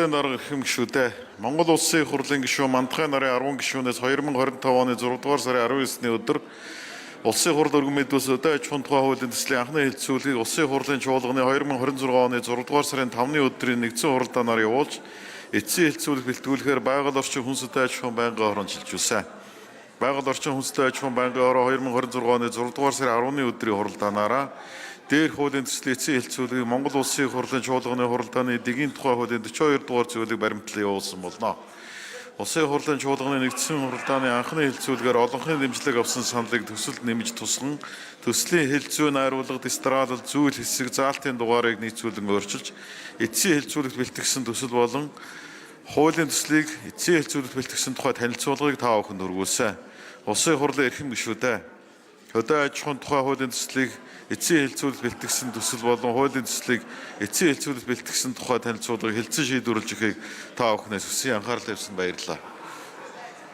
хурлын дарга эрхэм гишүүдээ Монгол Улсын их хурлын гишүүн Мандахай нарын 10 гишүүнээс 2025 оны 6 дугаар сарын 19-ний өдөр Улсын хурл өргөн мэдүүлсэн өдөө аж ахуйн тухай хуулийн төслийн анхны хэлэлцүүлгийг Улсын хурлын чуулганы 2026 оны 6 дугаар сарын 5-ны өдрийн нэгдсэн хуралдаанаар явуулж эцсийн хэлэлцүүлэг бэлтгүүлэхээр байгаль орчин хүнсэтэй аж ахуйн байнгын хорон шилжүүлсэн. Байгаль орчин хүнсэтэй аж ахуйн байнгын хороо 2026 оны 6 дугаар сарын 10-ны өдрийн хуралдаанаараа дээр хуулийн төслийн эцсийн хэлэлцүүлгийг Монгол Улсын их хурлын чуулганы хуралдааны дэгийн тухай хуулийн 42 дугаар зүйлийг баримтлан явуулсан болно. Улсын их хурлын чуулганы нэгдсэн хуралдааны анхны хэлэлцүүлгээр олонхын дэмжлэг авсан саналыг төсөлд нэмж тусган төслийн хэл зүйн найруулгад эстрадал зүйл хэсэг заалтын дугаарыг нийцүүлэн өөрчилж эцсийн хэлэлцүүлэгт бэлтгэсэн төсөл болон хуулийн төслийг эцсийн хэлэлцүүлэгт бэлтгэсэн тухай танилцуулгыг та бүхэнд хүргүүлсэн. Улсын их хурлын эрхэм гишүүдээ хөдөө аж ахуйн тухай хуулийн төслийг эцсийн хэлэлцүүлэгт бэлтгэсэн төсөл болон хуулийн төслийг эцсийн хэлэлцүүлэгт бэлтгэсэн тухай танилцуулгыг хэлцэн шийдвэрлэж өгөхийг та бүхнээс хүсье анхаарал тавьсан баярлалаа.